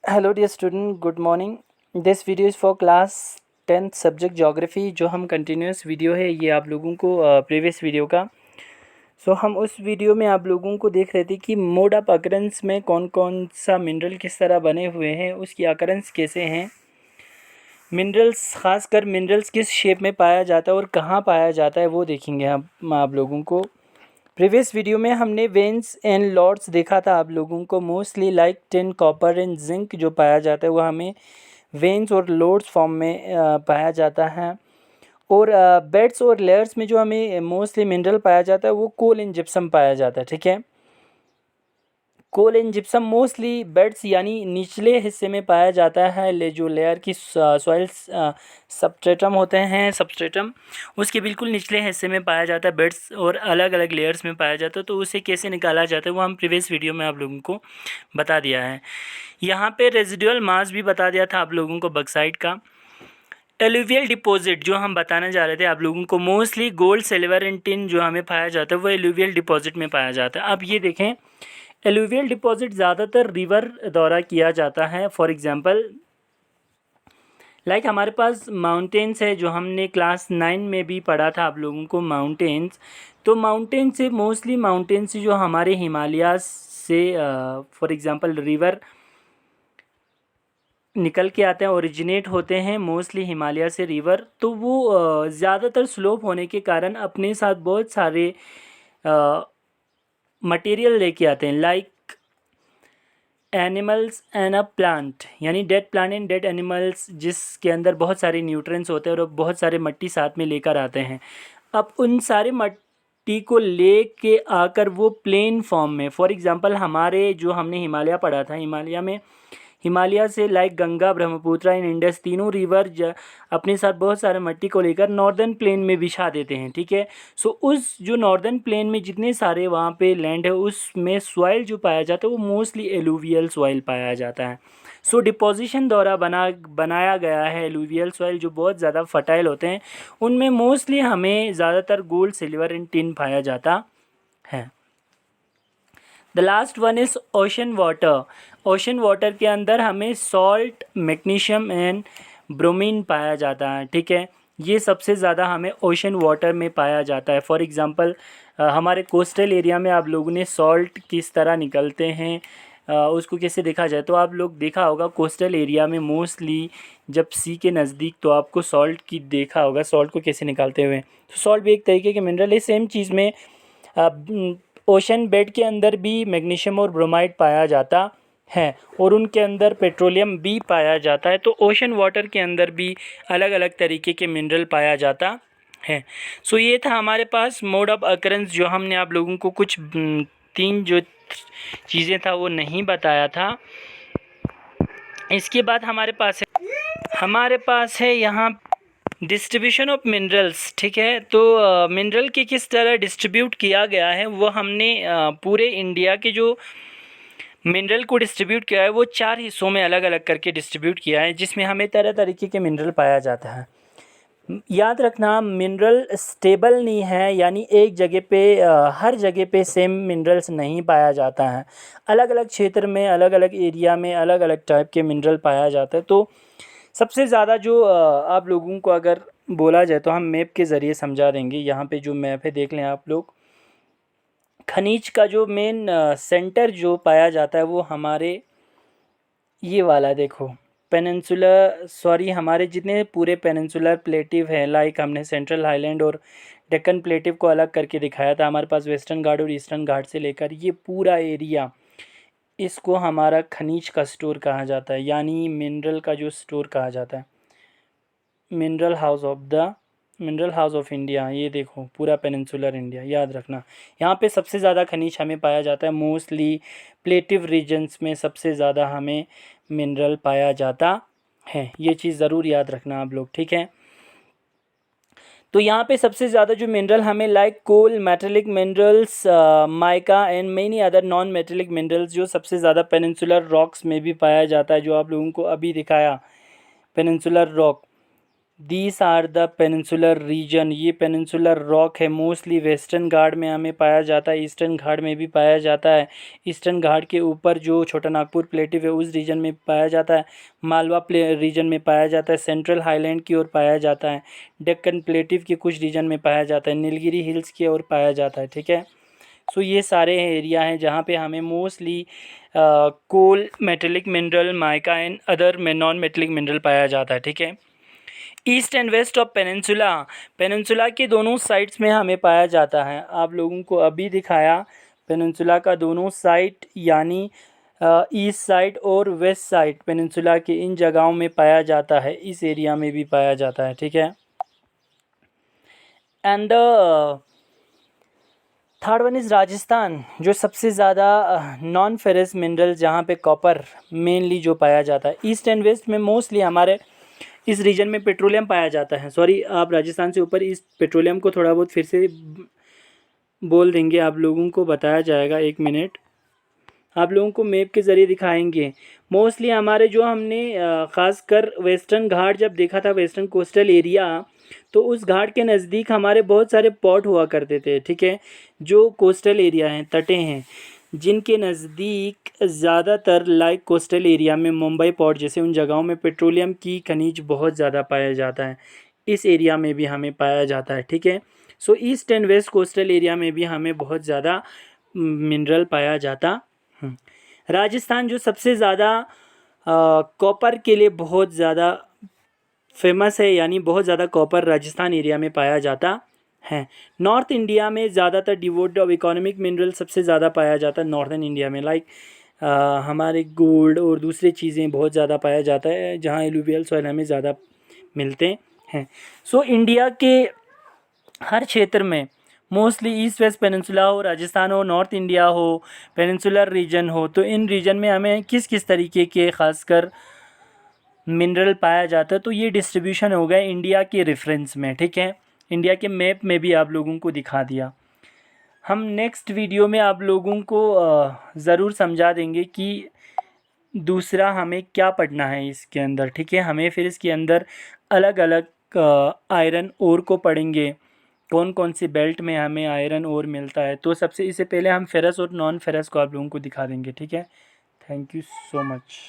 Hello dear student, good morning. This video is for class 10th subject geography. जो हम continuous video है ये आप लोगों को प्रीवियस वीडियो का। हम उस वीडियो में आप लोगों को देख रहे थे कि मोड ऑफ अकरेंस में कौन कौन सा मिनरल किस तरह बने हुए हैं, उसकी अकरेंस कैसे हैं, मिनरल्स ख़ासकर मिनरल्स किस शेप में पाया जाता है और कहाँ पाया जाता है वो देखेंगे हम आप लोगों को। प्रीवियस वीडियो में हमने वेंस एंड लॉर्ड्स देखा था आप लोगों को। Mostly like tin, copper and zinc जो पाया जाता है वो हमें वेंस और लॉर्ड्स फॉर्म में पाया जाता है। और बेड्स और लेयर्स में जो हमें मोस्टली मिनरल पाया जाता है वो कोल एंड जिप्सम पाया जाता है। ठीक है, कोल एंड जिप्सम मोस्टली बेड्स यानी निचले हिस्से में पाया जाता है। जो लेयर की सॉइल्स सबस्ट्रेटम होते हैं, सबस्ट्रेटम उसके बिल्कुल निचले हिस्से में पाया जाता है बेड्स, और अलग अलग लेयर्स में पाया जाता है। तो उसे कैसे निकाला जाता है वो हम प्रीवियस वीडियो में आप लोगों को बता दिया है। यहाँ पे रेजिडुअल मास भी बता दिया था आप लोगों को बक्साइट का। एलुवियल डिपॉजिट जो हम बताने जा रहे थे आप लोगों को, mostly gold, silver and tin जो हमें पाया जाता है वो एलुवियल डिपॉजिट में पाया जाता है। अब ये देखें, एलुवियल डिपॉजिट ज़्यादातर रिवर द्वारा किया जाता है। फॉर एग्जांपल लाइक हमारे पास माउंटेन्स है, जो हमने क्लास 9 में भी पढ़ा था आप लोगों को माउंटेन्स। तो माउंटेन से मोस्टली माउंटेन्स जो हमारे हिमालयाज से फॉर एग्जांपल रिवर निकल के आते हैं, ओरिजिनेट होते हैं मोस्टली हिमालय से रिवर। तो वो ज़्यादातर स्लोप होने के कारण अपने साथ बहुत सारे मटेरियल लेके आते हैं, like animals and a plant, यानी dead plant and dead animals, जिसके अंदर बहुत सारे न्यूट्रिएंट्स होते हैं और बहुत सारे मट्टी साथ में लेकर आते हैं। अब उन सारे मट्टी को ले के आकर वो प्लेन फॉर्म में, फॉर एग्जांपल हमारे जो हमने हिमालय पढ़ा था, हिमालय से like Ganga, Brahmaputra and Indus तीनों रिवर अपने साथ बहुत सारे मट्टी को लेकर नॉर्दर्न प्लेन में बिछा देते हैं। ठीक है, उस जो नॉर्दर्न प्लेन में जितने सारे वहाँ पे लैंड है उसमें सॉइल जो पाया जाता है वो मोस्टली एलुवियल सॉइल पाया जाता है। डिपोजिशन द्वारा बनाया गया है एलुवियल सॉइल, जो बहुत ज़्यादा फर्टाइल होते हैं। उनमें मोस्टली हमें ज़्यादातर गोल्ड, सिल्वर एंड टिन पाया जाता है। The last one is ocean water. Ocean water के अंदर हमें सॉल्ट, मैग्नीशियम एंड ब्रोमीन पाया जाता है। ठीक है, ये सबसे ज़्यादा हमें ओशन वाटर में पाया जाता है। फॉर एग्ज़ाम्पल हमारे कोस्टल एरिया में आप लोगों ने सॉल्ट किस तरह निकलते हैं उसको कैसे देखा जाए, तो आप लोग देखा होगा कोस्टल एरिया में मोस्टली जब सी के नज़दीक तो आपको सॉल्ट की देखा होगा, सॉल्ट को कैसे निकालते हुए। तो सॉल्ट भी एक तरीके के मिनरल है। सेम चीज़ में ओशन बेड के अंदर भी मैग्नीशियम और ब्रोमाइड पाया जाता है और उनके अंदर पेट्रोलियम भी पाया जाता है। तो ओशन वाटर के अंदर भी अलग अलग तरीके के मिनरल पाया जाता है। ये था हमारे पास मोड ऑफ अकरेंस, जो हमने आप लोगों को कुछ 3 जो चीज़ें था वो नहीं बताया था। इसके बाद हमारे पास है यहाँ डिस्ट्रीब्यूशन ऑफ मिनरल्स। ठीक है, तो मिनरल के किस तरह डिस्ट्रीब्यूट किया गया है वो हमने पूरे इंडिया के जो मिनरल को डिस्ट्रीब्यूट किया है वो 4 हिस्सों में अलग अलग करके डिस्ट्रीब्यूट किया है, जिसमें हमें तरह तरीके के मिनरल पाया जाता है। याद रखना, मिनरल स्टेबल नहीं है, यानी एक जगह पे हर जगह पे सेम मिनरल्स नहीं पाया जाता है। अलग अलग क्षेत्र में, अलग अलग एरिया में अलग अलग टाइप के मिनरल पाया जाता है। तो सबसे ज़्यादा जो आप लोगों को अगर बोला जाए तो हम मैप के ज़रिए समझा देंगे। यहाँ पे जो मैप है देख लें आप लोग। खनिज का जो मेन सेंटर जो पाया जाता है वो हमारे ये वाला देखो, हमारे जितने पूरे पेनिनसुलर प्लेटिव है, लाइक हमने सेंट्रल हाईलैंड और डेक्कन प्लेटिव को अलग करके दिखाया था। हमारे पास वेस्टर्न घाट और ईस्टर्न घाट से लेकर ये पूरा एरिया, इसको हमारा खनिज का स्टोर कहा जाता है, यानी मिनरल का जो स्टोर कहा जाता है, मिनरल हाउस ऑफ इंडिया। ये देखो पूरा पेनिनसुलर इंडिया, याद रखना। यहाँ पे सबसे ज़्यादा खनिज हमें पाया जाता है, मोस्टली प्लेटिव रीजन्स में सबसे ज़्यादा हमें मिनरल पाया जाता है। ये चीज़ ज़रूर याद रखना आप लोग। ठीक है, तो यहाँ पे सबसे ज़्यादा जो मिनरल हमें like coal, metallic minerals, mica and many other non metallic minerals, जो सबसे ज़्यादा पेनिनसुलर रॉक्स में भी पाया जाता है, जो आप लोगों को अभी दिखाया peninsular rock. These are the peninsular region. ये पेनिनसुलर रॉक है, मोस्टली वेस्टर्न घाट में हमें पाया जाता है, ईस्टर्न घाट में भी पाया जाता है। ईस्टर्न घाट के ऊपर जो छोटा नागपुर प्लेटिव है उस रीजन में पाया जाता है, मालवा रीजन में पाया जाता है, सेंट्रल हाईलैंड की ओर पाया जाता है, डेक्कन प्लेटिव के कुछ रीजन में पाया जाता है, नीलगिरी हिल्स की ओर पाया जाता है। ठीक है, सो ये सारे एरिया हैं जहाँ पे हमें mostly coal, metallic mineral, mica and other non metallic mineral पाया जाता है। ठीक है, east and west of peninsula, peninsula के दोनों साइड्स में हमें पाया जाता है। आप लोगों को अभी दिखाया पेनिनसुला का दोनों साइड, यानी ईस्ट साइड और वेस्ट साइड पेनिनसुला के इन जगहों में पाया जाता है, इस एरिया में भी पाया जाता है। ठीक है, and third one is Rajasthan, जो सबसे ज़्यादा नॉन फेरस मिनरल जहाँ पे कॉपर मेनली जो पाया जाता है। ईस्ट एंड वेस्ट में मोस्टली हमारे इस रीजन में पेट्रोलियम पाया जाता है। सॉरी, आप राजस्थान से ऊपर इस पेट्रोलियम को थोड़ा बहुत फिर से बोल देंगे, आप लोगों को बताया जाएगा। एक मिनट, आप लोगों को मैप के ज़रिए दिखाएंगे। मोस्टली हमारे जो हमने ख़ासकर वेस्टर्न घाट जब देखा था, वेस्टर्न कोस्टल एरिया, तो उस घाट के नज़दीक हमारे बहुत सारे पॉट हुआ करते थे। ठीक है, जो कोस्टल एरिया हैं, तटें हैं, जिनके नज़दीक ज़्यादातर लाइक कोस्टल एरिया में मुंबई पोर्ट जैसे उन जगहों में पेट्रोलियम की खनिज बहुत ज़्यादा पाया जाता है। इस एरिया में भी हमें पाया जाता है। ठीक है, so east and west coastal area में भी हमें बहुत ज़्यादा मिनरल पाया जाता। राजस्थान जो सबसे ज़्यादा कॉपर के लिए बहुत ज़्यादा फेमस है, यानी बहुत ज़्यादा कॉपर राजस्थान एरिया में पाया जाता है। नॉर्थ इंडिया में ज़्यादातर डिवोट ऑफ इकोनॉमिक मिनरल सबसे ज़्यादा पाया जाता है नॉर्दर्न इंडिया में, लाइक हमारे गोल्ड और दूसरी चीज़ें बहुत ज़्यादा पाया जाता है, जहाँ एलुवियल सॉइल हमें ज़्यादा मिलते हैं। सो इंडिया के हर क्षेत्र में मोस्टली ईस्ट वेस्ट पेनिनसुला हो, राजस्थान हो, नॉर्थ इंडिया हो, पेनिनसुलर रीजन हो, तो इन रीजन में हमें किस किस तरीके के खासकर मिनरल पाया जाता है। तो ये डिस्ट्रीब्यूशन हो गया इंडिया के रेफरेंस में। ठीक है, इंडिया के मैप में भी आप लोगों को दिखा दिया। हम नेक्स्ट वीडियो में आप लोगों को ज़रूर समझा देंगे कि दूसरा हमें क्या पढ़ना है इसके अंदर। ठीक है, हमें फिर इसके अंदर अलग अलग आयरन ओर को पढ़ेंगे, कौन कौन सी बेल्ट में हमें आयरन ओर मिलता है। तो सबसे इससे पहले हम फेरस और नॉन फेरस को आप लोगों को दिखा देंगे। ठीक है, थैंक यू सो मच।